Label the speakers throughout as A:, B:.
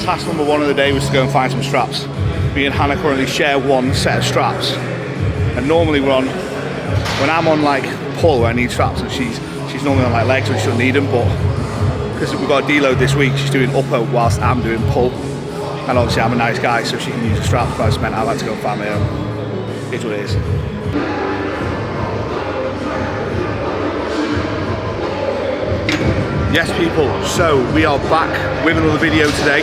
A: task number one of the day was to go and find some straps. Me and Hannah currently share one set of straps, and normally when I'm on like pull where I need straps, and she's normally on like legs so she doesn't need them, but because we've got a deload this week, she's doing upper whilst I'm doing pull, and obviously I'm a nice guy so she can use the straps, but I just meant I like to go and find my own. It's what it is. Yes people, so we are back with another video today.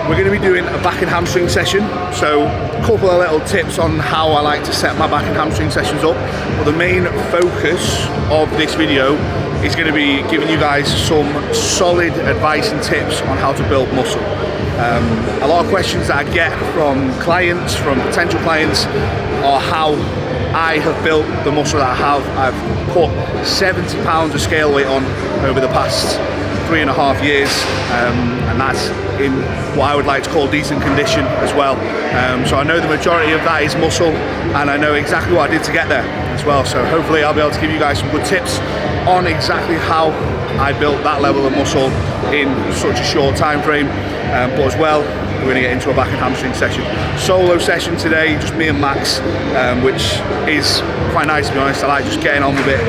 A: We're going to be doing a back and hamstring session, so a couple of little tips on how I like to set my back and hamstring sessions up, but the main focus of this video is going to be giving you guys some solid advice and tips on how to build muscle. A lot of questions that I get from clients, from potential clients, are how I have built the muscle that I have. I've put 70 pounds of scale weight on over the past 3.5 years, and that's in what I would like to call decent condition as well. So I know the majority of that is muscle, and I know exactly what I did to get there as well. So hopefully I'll be able to give you guys some good tips on exactly how I built that level of muscle in such a short time frame. But as well, we're going to get into a back and hamstring session. Solo session today, just me and Max, which is quite nice to be honest. I like just getting on with it.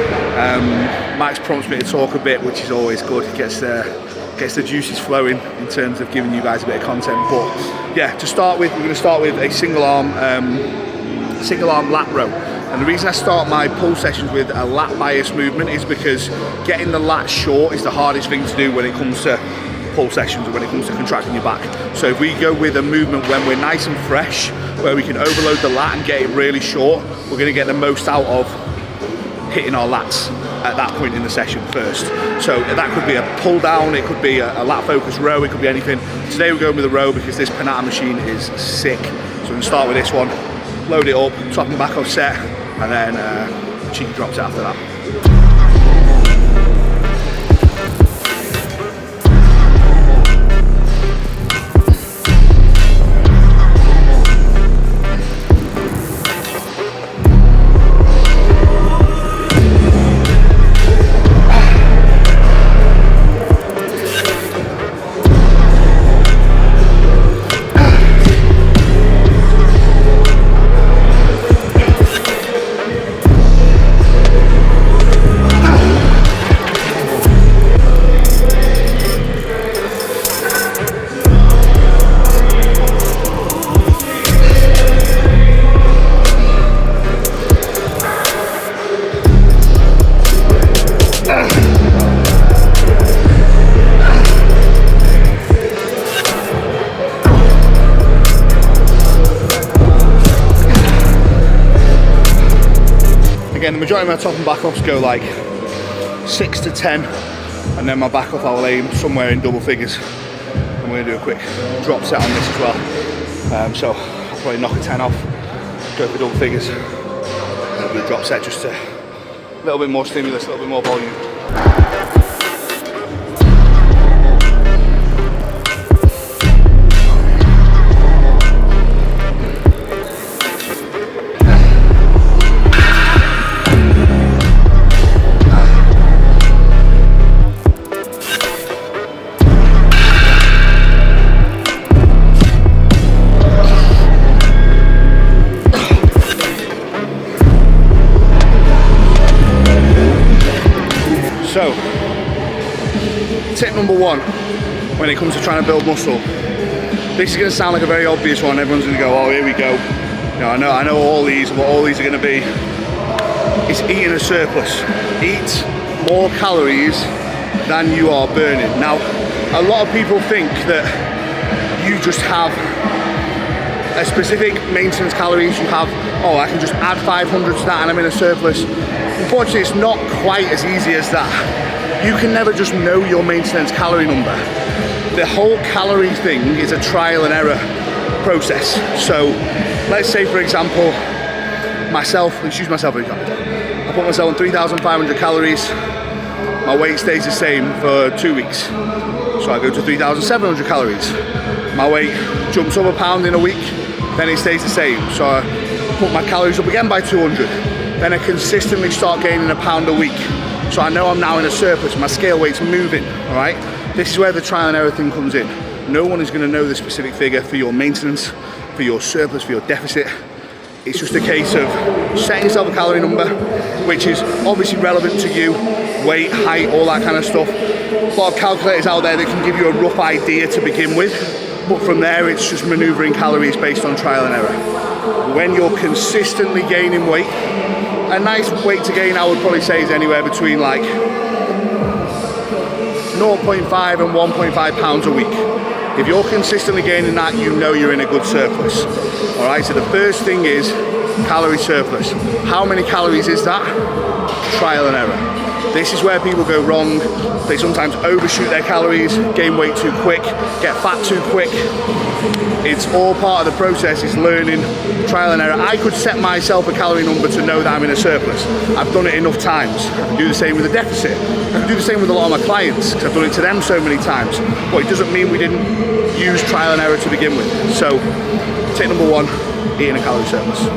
A: Max prompts me to talk a bit, which is always good. It gets the juices flowing in terms of giving you guys a bit of content. But yeah, to start with, we're going to start with a single arm lat row. And the reason I start my pull sessions with a lat bias movement is because getting the lat short is the hardest thing to do when it comes to pull sessions or when it comes to contracting your back. So if we go with a movement when we're nice and fresh, where we can overload the lat and get it really short, we're going to get the most out of hitting our lats at that point in the session first. So that could be a pull down, it could be a lat focused row, it could be anything. Today we're going with a row because this Panata machine is sick. So we're going to start with this one, load it up, top and back offset, and then cheeky drops after that. Again, the majority of my top and back offs go like 6 to 10, and then my back off I'll aim somewhere in double figures. And we're going to do a quick drop set on this as well. So I'll probably knock a 10 off, go for double figures, and do a drop set, just a little bit more stimulus, a little bit more volume. So, tip number one when it comes to trying to build muscle. This is going to sound like a very obvious one. Everyone's going to go, oh, here we go. You know, I know all these, what all these are going to be. It's eating a surplus. Eat more calories than you are burning. Now, a lot of people think that you just have a specific maintenance calories. You have, oh, I can just add 500 to that and I'm in a surplus. Unfortunately, it's not quite as easy as that. You can never just know your maintenance calorie number. The whole calorie thing is a trial and error process. So let's say, for example, myself, let's use myself for example. I put myself on 3,500 calories. My weight stays the same for 2 weeks. So I go to 3,700 calories. My weight jumps up a pound in a week, then it stays the same. So I put my calories up again by 200. Then I consistently start gaining a pound a week. So I know I'm now in a surplus, my scale weight's moving, all right? This is where the trial and error thing comes in. No one is going to know the specific figure for your maintenance, for your surplus, for your deficit. It's just a case of setting yourself a calorie number, which is obviously relevant to you, weight, height, all that kind of stuff. A lot of calculators out there that can give you a rough idea to begin with, but from there it's just maneuvering calories based on trial and error. When you're consistently gaining weight, a nice weight to gain I would probably say is anywhere between like 0.5 and 1.5 pounds a week. If you're consistently gaining that, you know you're in a good surplus. All right, so the first thing is calorie surplus. How many calories is that? Trial and error. This is where people go wrong. They sometimes overshoot their calories, gain weight too quick, get fat too quick. It's all part of the process, it's learning, trial and error. I could set myself a calorie number to know that I'm in a surplus. I've done it enough times. I can do the same with a deficit. I can do the same with a lot of my clients because I've done it to them so many times. But it doesn't mean we didn't use trial and error to begin with. So, tip number one, eating a calorie surplus.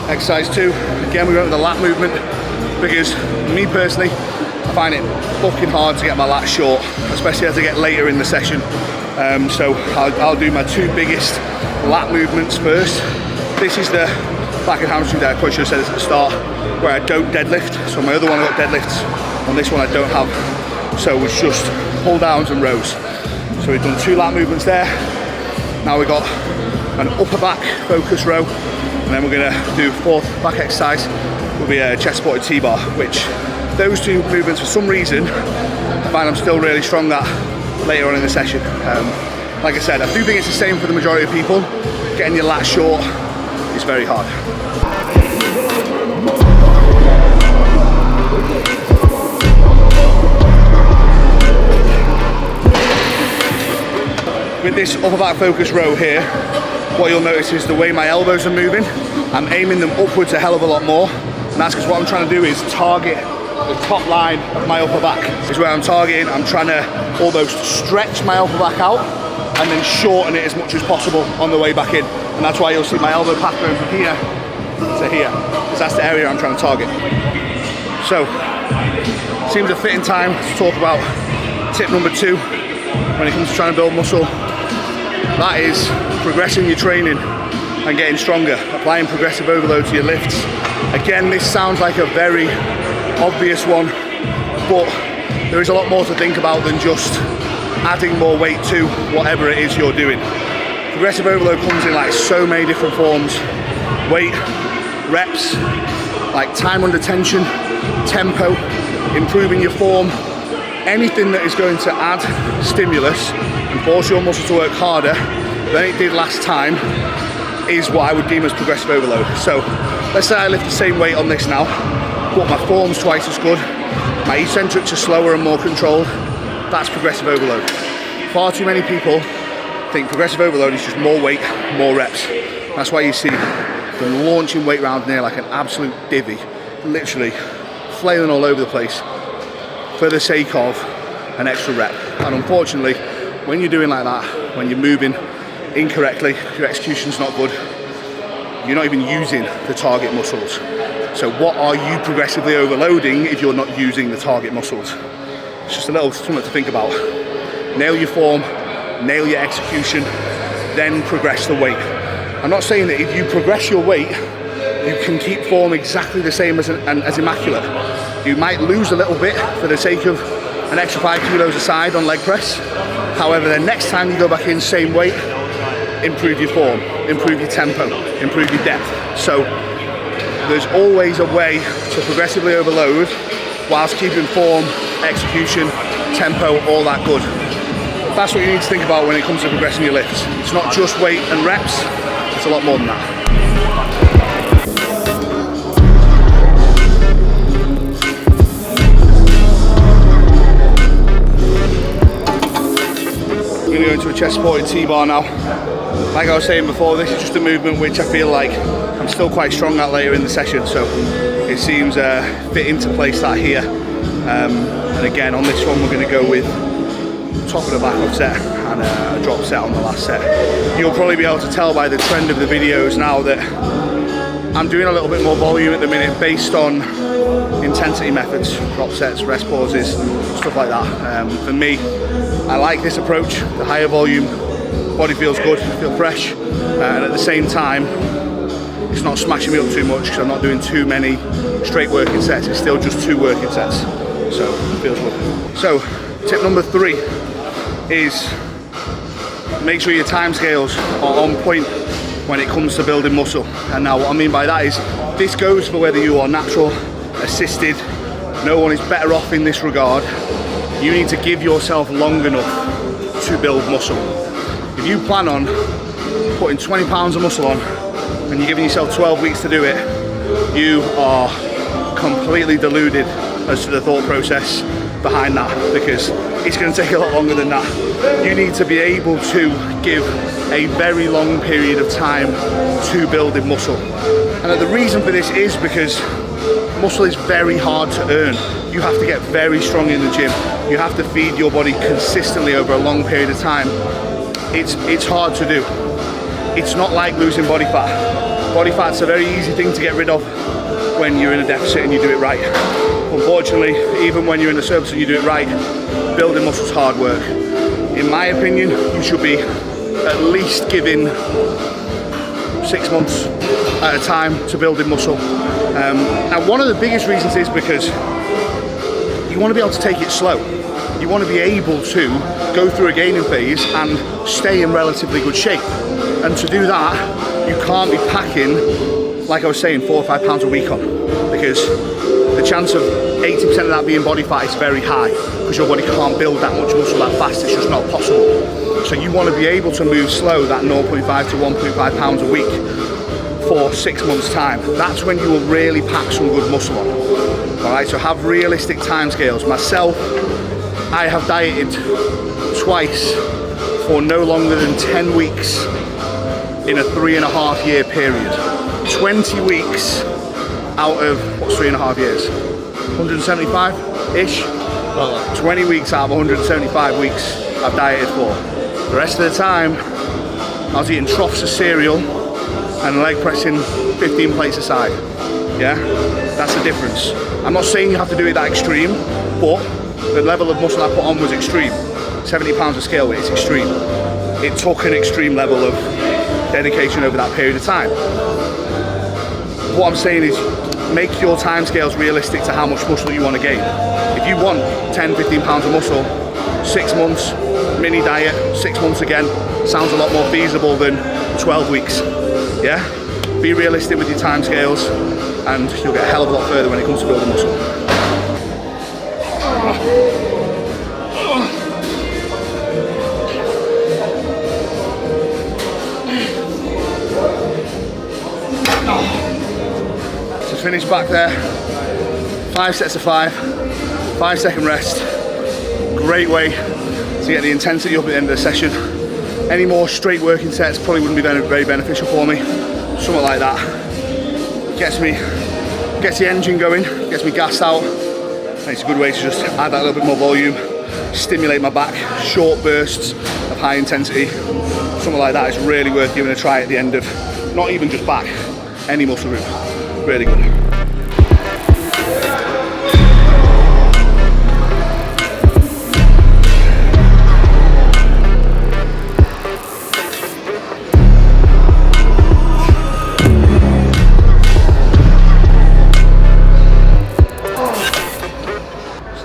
A: Exercise 2, again we went with the lat movement because me personally, I find it fucking hard to get my lats short, especially as I get later in the session. So I'll do my 2 biggest lat movements first. This is the back and hamstring that I probably should have said this at the start, where I don't deadlift. So my other one I got deadlifts, on this one I don't have. So it's just pull downs and rows. So we've done 2 lat movements there. Now we've got an upper back focus row. And then we're going to do 4th back exercise, will be a chest supported T-bar, which those 2 movements for some reason I find I'm still really strong at later on in the session. Like I said, I do think it's the same for the majority of people. Getting your lats short is very hard. With this upper back focus row here, what you'll notice is the way my elbows are moving, I'm aiming them upwards a hell of a lot more. And that's because what I'm trying to do is target the top line of my upper back. Is where I'm targeting. I'm trying to almost stretch my upper back out and then shorten it as much as possible on the way back in. And that's why you'll see my elbow path going from here to here, because that's the area I'm trying to target. So, seems a fitting time to talk about tip number 2 when it comes to trying to build muscle. That is progressing your training and getting stronger, applying progressive overload to your lifts. Again, this sounds like a very obvious one, but there is a lot more to think about than just adding more weight to whatever it is you're doing. Progressive overload comes in like so many different forms. Weight, reps, like time under tension, tempo, improving your form, anything that is going to add stimulus and force your muscle to work harder than it did last time is what I would deem as progressive overload. So let's say I lift the same weight on this now, but my form's twice as good, my eccentrics are slower and more controlled. That's progressive overload. Far too many people think progressive overload is just more weight, more reps. That's why you see them launching weight round near like an absolute divvy, literally flailing all over the place for the sake of an extra rep. And unfortunately, when you're doing like that, when you're moving incorrectly, your execution's not good, you're not even using the target muscles. So what are you progressively overloading if you're not using the target muscles? It's just a little something to think about. Nail your form, nail your execution, then progress the weight. I'm not saying that if you progress your weight, you can keep form exactly the same as immaculate. You might lose a little bit for the sake of an extra 5 kilos a side on leg press. However, the next time you go back in, same weight, improve your form, improve your tempo, improve your depth. So there's always a way to progressively overload whilst keeping form, execution, tempo, all that good. That's what you need to think about when it comes to progressing your lifts. It's not just weight and reps, it's a lot more than that. We're going to go into a chest supported T-bar now. like I was saying before, this is just a movement which I feel like I'm still quite strong at later in the session, so it seems fitting to place that here. And again, on this one, we're going to go with top of the back offset and a drop set on the last set. You'll probably be able to tell by the trend of the videos now that I'm doing a little bit more volume at the minute based on intensity methods, drop sets, rest pauses, stuff like that. For me, I like this approach, the higher volume, body feels good, feel fresh, and at the same time, it's not smashing me up too much because I'm not doing too many straight working sets, it's still just 2 working sets, so it feels good. So, tip number 3 is make sure your timescales are on point when it comes to building muscle. And now what I mean by that is, this goes for whether you are natural, assisted, no one is better off in this regard. You need to give yourself long enough to build muscle. If you plan on putting 20 pounds of muscle on and you're giving yourself 12 weeks to do it, you are completely deluded as to the thought process behind that, because it's going to take a lot longer than that. You need to be able to give a very long period of time to building muscle. And the reason for this is because muscle is very hard to earn. You have to get very strong in the gym. You have to feed your body consistently over a long period of time. It's hard to do. It's not like losing body fat. Body fat's a very easy thing to get rid of when you're in a deficit and you do it right. Unfortunately, even when you're in a surplus and you do it right, building muscle is hard work. In my opinion, you should be at least giving 6 months at a time to building muscle. And one of the biggest reasons is because you want to be able to take it slow. You want to be able to go through a gaining phase and stay in relatively good shape. And to do that, you can't be packing, like I was saying, 4 or 5 pounds a week on, because the chance of 80% of that being body fat is very high, because your body can't build that much muscle that fast. It's just not possible. So you want to be able to move slow, that 0.5 to 1.5 pounds a week for 6 months time. That's when you will really pack some good muscle on. All right, so have realistic timescales. Myself, I have dieted twice for no longer than 10 weeks in a 3.5 year period. 20 weeks out of, what's 3.5 years? 175-ish? 20 weeks out of 175 weeks I've dieted for. The rest of the time, I was eating troughs of cereal and leg pressing 15 plates aside. Yeah, that's the difference. I'm not saying you have to do it that extreme, but the level of muscle I put on was extreme. 70 pounds of scale weight is extreme. It took an extreme level of dedication over that period of time. What I'm saying is, make your timescales realistic to how much muscle you want to gain. If you want 10-15 pounds of muscle, 6 months, mini diet, 6 months again, sounds a lot more feasible than 12 weeks. Yeah? Be realistic with your timescales and you'll get a hell of a lot further when it comes to building muscle. So finish back there, 5 sets of 5, 5-second rest. Great way to get the intensity up at the end of the session. Any more straight working sets probably wouldn't be very beneficial for me. Something like that gets the engine going, gets me gassed out, and it's a good way to just add that little bit more volume, stimulate my back, short bursts of high intensity. Something like that is really worth giving a try at the end of, not even just back, any muscle group. Really good.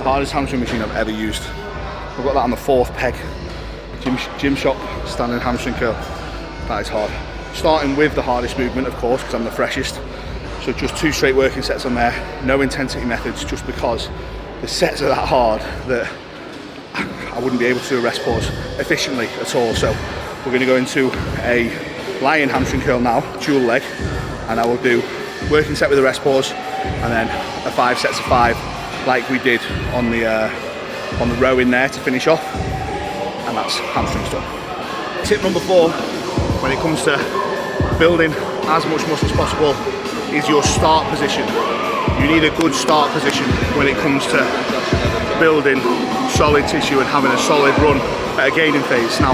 A: Hardest hamstring machine I've ever used. I've got that on the 4th peg. Gym shop standing hamstring curl. That is hard. Starting with the hardest movement, of course, because I'm the freshest. So just 2 straight working sets on there. No intensity methods, just because the sets are that hard that I wouldn't be able to do a rest pause efficiently at all. So we're going to go into a lying hamstring curl now, dual leg, and I will do working set with a rest pause, and then a 5 sets of 5. Like we did on the row in there to finish off, and that's hamstrings done. Tip number 4 when it comes to building as much muscle as possible is your start position. You need a good start position when it comes to building solid tissue and having a solid run at a gaining phase. Now,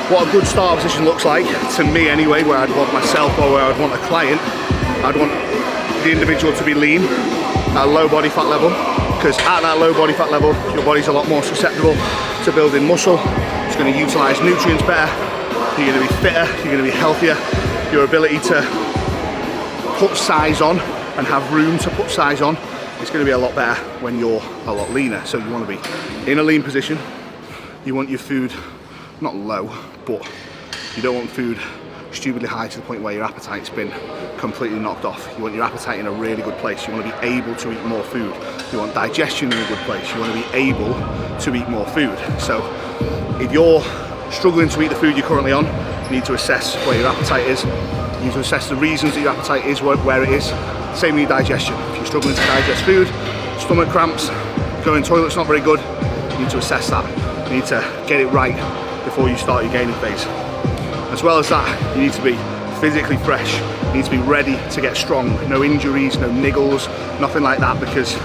A: what a good start position looks like, to me anyway, where I'd want myself or where I'd want a client, I'd want the individual to be lean at a low body fat level, because at that low body fat level, your body's a lot more susceptible to building muscle. It's going to utilize nutrients better, you're going to be fitter, you're going to be healthier. Your ability to put size on and have room to put size on, it's going to be a lot better when you're a lot leaner. So you want to be in a lean position. You want your food not low, but you don't want food stupidly high to the point where your appetite's been completely knocked off. You want your appetite in a really good place. You want to be able to eat more food. You want digestion in a good place. You want to be able to eat more food. So if you're struggling to eat the food you're currently on, you need to assess where your appetite is. You need to assess the reasons that your appetite is where it is. Same with your digestion. If you're struggling to digest food, stomach cramps, going to the toilet's not very good, you need to assess that. You need to get it right before you start your gaining phase. As well as that, you need to be physically fresh. You need to be ready to get strong. No injuries, no niggles, nothing like that, because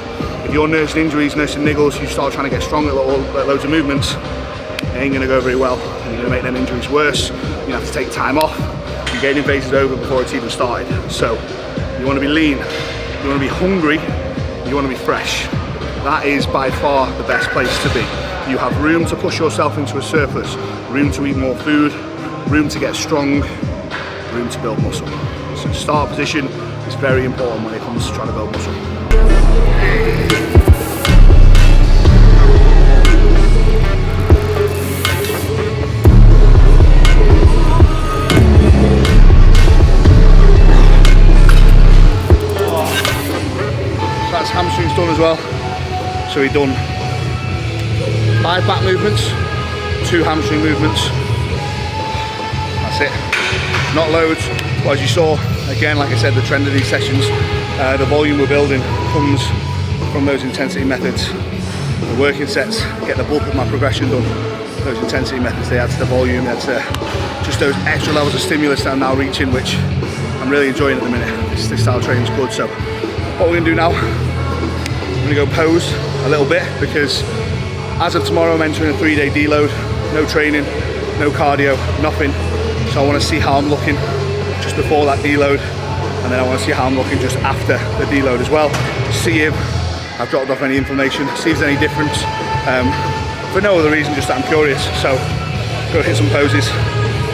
A: if you're nursing injuries, nursing niggles, you start trying to get strong at loads of movements, it ain't gonna go very well. And you're gonna make them injuries worse. You have to take time off. Your gaining phase is over before it's even started. So you wanna be lean, you wanna be hungry, you wanna be fresh. That is by far the best place to be. You have room to push yourself into a surplus, room to eat more food, room to get strong, room to build muscle. So start position is very important when it comes to trying to build muscle. That's hamstrings done as well. So we've done 5 back movements, 2 hamstring movements. That's it. Not loads, but as you saw, again, like I said, the trend of these sessions, the volume we're building comes from those intensity methods. The working sets get the bulk of my progression done. Those intensity methods, they add to the volume, they add to just those extra levels of stimulus that I'm now reaching, which I'm really enjoying at the minute. This style of training is good. So what we're gonna do now, I'm gonna go pose a little bit, because as of tomorrow I'm entering a 3-day deload, no training, no cardio, nothing. So I want to see how I'm looking just before that deload, and then I want to see how I'm looking just after the deload as well. See if I've dropped off any inflammation, see if there's any difference. For no other reason, just that I'm curious. So go hit some poses,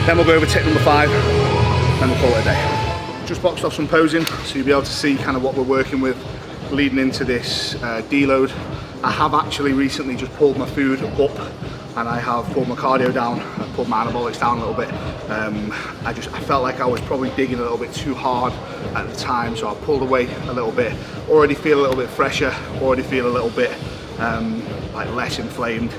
A: then we'll go over tip number 5, then we'll call it a day. Just boxed off some posing, so you'll be able to see kind of what we're working with leading into this deload. I have actually recently just pulled my food up, and I have pulled my cardio down, I've pulled my anabolics down a little bit. I felt like I was probably digging a little bit too hard at the time, so I pulled away a little bit. Already feel a little bit fresher, already feel a little bit like less inflamed.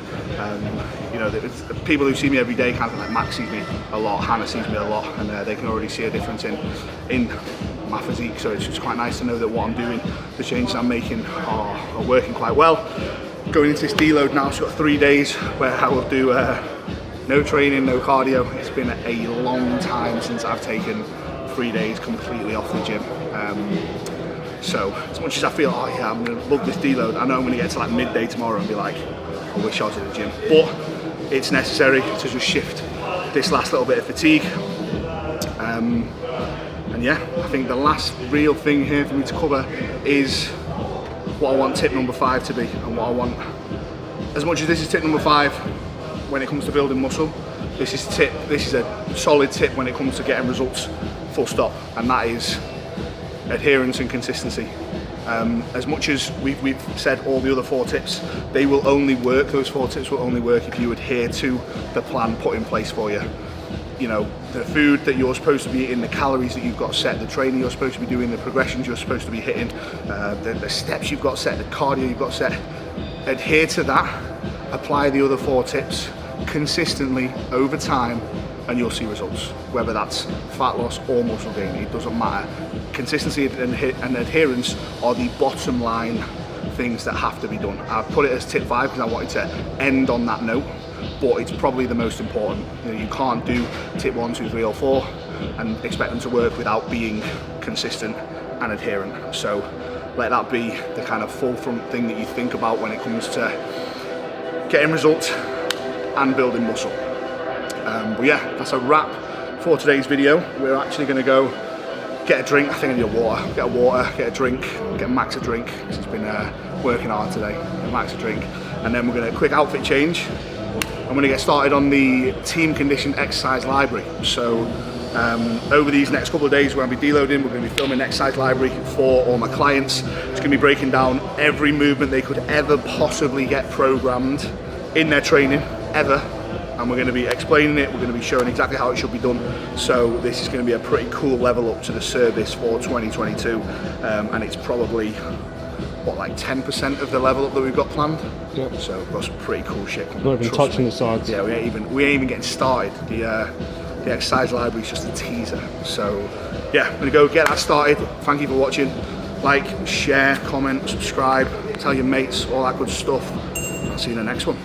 A: You know, the people who see me every day, kind of like Max sees me a lot, Hannah sees me a lot, and they can already see a difference in my physique. So it's just quite nice to know that what I'm doing, the changes I'm making are working quite well. Going into this deload now, so I've got 3 days where I will do no training, no cardio. It's been a long time since I've taken 3 days completely off the gym. So as much as I feel, oh yeah, I'm gonna love this deload, I know I'm gonna get to like midday tomorrow and be like, I wish I was at the gym. But it's necessary to just shift this last little bit of fatigue. And yeah, I think the last real thing here for me to cover is what I want tip number 5 to be, and what I want, as much as this is tip number 5 when it comes to building muscle, this is a solid tip when it comes to getting results, full stop, and that is adherence and consistency. As much as we've said all the other 4 tips, they will only work, those 4 tips will only work if you adhere to the plan put in place for you. You know, the food that you're supposed to be eating, the calories that you've got set, the training you're supposed to be doing, the progressions you're supposed to be hitting, the steps you've got set, the cardio you've got set. Adhere to that, apply the other 4 tips consistently over time, and you'll see results. Whether that's fat loss or muscle gain, it doesn't matter. Consistency and adherence are the bottom line things that have to be done. I put it as tip 5 because I wanted to end on that note. but it's probably the most important. You know, you can't do tip 1, 2, 3 or 4 and expect them to work without being consistent and adherent. So let that be the kind of forefront thing that you think about when it comes to getting results and building muscle. But yeah, that's a wrap for today's video. We're actually going to go get a drink. I think I need a water, get a drink, get Max a drink because he's been working hard today. Get Max a drink, and then we're going to quick outfit change. I'm going to get started on the team conditioned exercise library. So over these next couple of days, we're going to be deloading. We're going to be filming an exercise library for all my clients. It's going to be breaking down every movement they could ever possibly get programmed in their training ever. And we're going to be explaining it, we're going to be showing exactly how it should be done. So this is going to be a pretty cool level up to the service for 2022, and it's probably what, like 10% of the level up that we've got planned. Yep. So we've got some pretty cool shit coming.
B: Not even touching the sides.
A: Yeah, we ain't even getting started. The exercise library is just a teaser. So yeah, I'm going to go get that started. Thank you for watching. Like, share, comment, subscribe, tell your mates, all that good stuff. I'll see you in the next one.